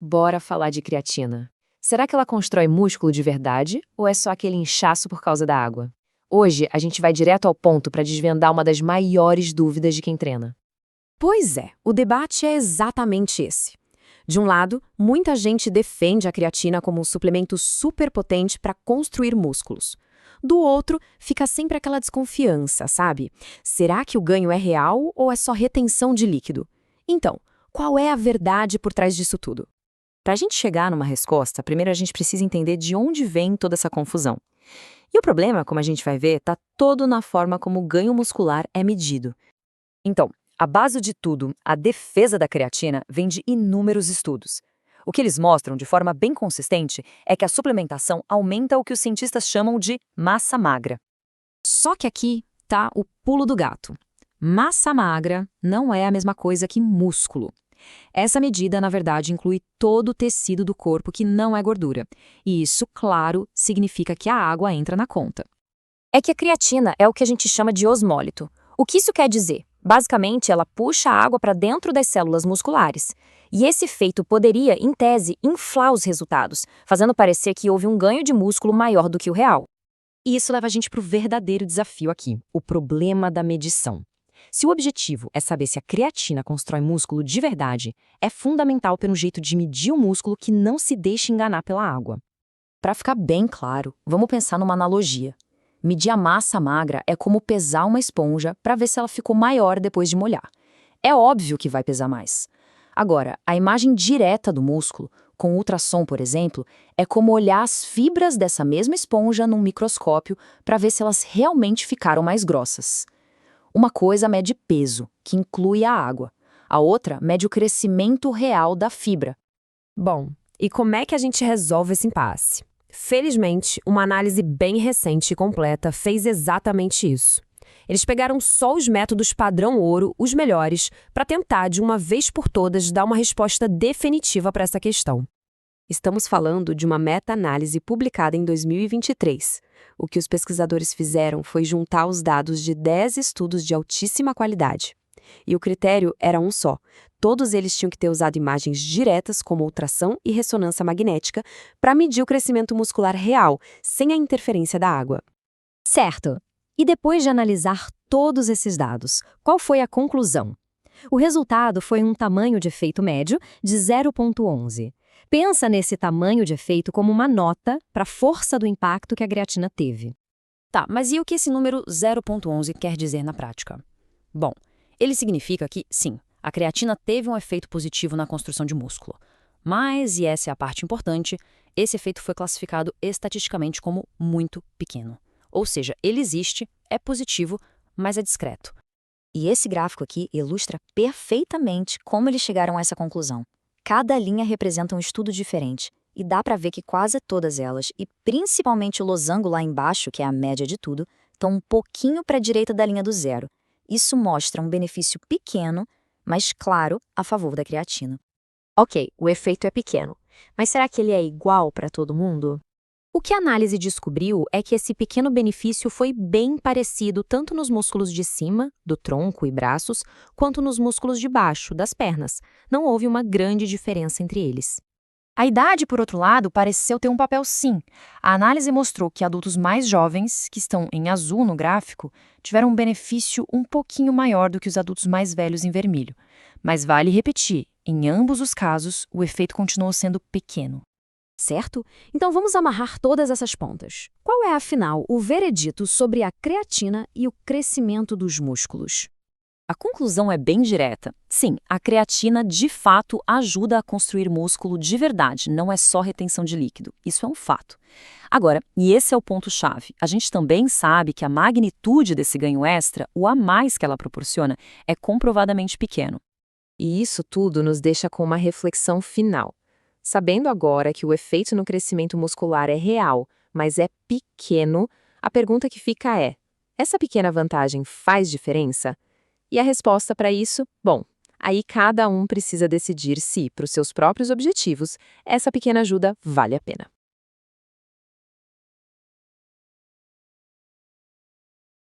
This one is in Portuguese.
Bora falar de creatina. Será que ela constrói músculo de verdade ou é só aquele inchaço por causa da água? Hoje a gente vai direto ao ponto para desvendar uma das maiores dúvidas de quem treina. Pois é, o debate é exatamente esse. De um lado, muita gente defende a creatina como um suplemento superpotente para construir músculos. Do outro, fica sempre aquela desconfiança, sabe? Será que o ganho é real ou é só retenção de líquido? Então, qual é a verdade por trás disso tudo? Para a gente chegar numa resposta, primeiro a gente precisa entender de onde vem toda essa confusão. E o problema, como a gente vai ver, está todo na forma como o ganho muscular é medido. Então, a base de tudo, a defesa da creatina, vem de inúmeros estudos. O que eles mostram de forma bem consistente é que a suplementação aumenta o que os cientistas chamam de massa magra. Só que aqui tá o pulo do gato. Massa magra não é a mesma coisa que músculo. Essa medida, na verdade, inclui todo o tecido do corpo que não é gordura. E isso, claro, significa que a água entra na conta. É que a creatina é o que a gente chama de osmólito. O que isso quer dizer? Basicamente, ela puxa a água para dentro das células musculares. E esse efeito poderia, em tese, inflar os resultados, fazendo parecer que houve um ganho de músculo maior do que o real. E isso leva a gente para o verdadeiro desafio aqui, o problema da medição. Se o objetivo é saber se a creatina constrói músculo de verdade, é fundamental ter um jeito de medir o músculo que não se deixe enganar pela água. Para ficar bem claro, vamos pensar numa analogia. Medir a massa magra é como pesar uma esponja para ver se ela ficou maior depois de molhar. É óbvio que vai pesar mais. Agora, a imagem direta do músculo, com ultrassom, por exemplo, é como olhar as fibras dessa mesma esponja num microscópio para ver se elas realmente ficaram mais grossas. Uma coisa mede peso, que inclui a água. A outra mede o crescimento real da fibra. Bom, e como é que a gente resolve esse impasse? Felizmente, uma análise bem recente e completa fez exatamente isso. Eles pegaram só os métodos padrão ouro, os melhores, para tentar, de uma vez por todas, dar uma resposta definitiva para essa questão. Estamos falando de uma meta-análise publicada em 2023. O que os pesquisadores fizeram foi juntar os dados de 10 estudos de altíssima qualidade. E o critério era um só. Todos eles tinham que ter usado imagens diretas, como ultrassom e ressonância magnética, para medir o crescimento muscular real, sem a interferência da água. Certo. E depois de analisar todos esses dados, qual foi a conclusão? O resultado foi um tamanho de efeito médio de 0,11. Pensa nesse tamanho de efeito como uma nota para a força do impacto que a creatina teve. Tá, mas e o que esse número 0,11 quer dizer na prática? Bom, ele significa que, sim, a creatina teve um efeito positivo na construção de músculo. Mas, e essa é a parte importante, esse efeito foi classificado estatisticamente como muito pequeno. Ou seja, ele existe, é positivo, mas é discreto. E esse gráfico aqui ilustra perfeitamente como eles chegaram a essa conclusão. Cada linha representa um estudo diferente, e dá para ver que quase todas elas, e principalmente o losango lá embaixo, que é a média de tudo, estão um pouquinho para a direita da linha do zero. Isso mostra um benefício pequeno, mas claro, a favor da creatina. Ok, o efeito é pequeno, mas será que ele é igual para todo mundo? O que a análise descobriu é que esse pequeno benefício foi bem parecido tanto nos músculos de cima, do tronco e braços, quanto nos músculos de baixo, das pernas. Não houve uma grande diferença entre eles. A idade, por outro lado, pareceu ter um papel sim. A análise mostrou que adultos mais jovens, que estão em azul no gráfico, tiveram um benefício um pouquinho maior do que os adultos mais velhos em vermelho. Mas vale repetir, em ambos os casos, o efeito continuou sendo pequeno. Certo? Então vamos amarrar todas essas pontas. Qual é, afinal, o veredito sobre a creatina e o crescimento dos músculos? A conclusão é bem direta. Sim, a creatina de fato ajuda a construir músculo de verdade, não é só retenção de líquido. Isso é um fato. Agora, e esse é o ponto-chave, a gente também sabe que a magnitude desse ganho extra, o a mais que ela proporciona, é comprovadamente pequeno. E isso tudo nos deixa com uma reflexão final. Sabendo agora que o efeito no crescimento muscular é real, mas é pequeno, a pergunta que fica é: essa pequena vantagem faz diferença? E a resposta para isso? Bom, aí cada um precisa decidir se, para os seus próprios objetivos, essa pequena ajuda vale a pena.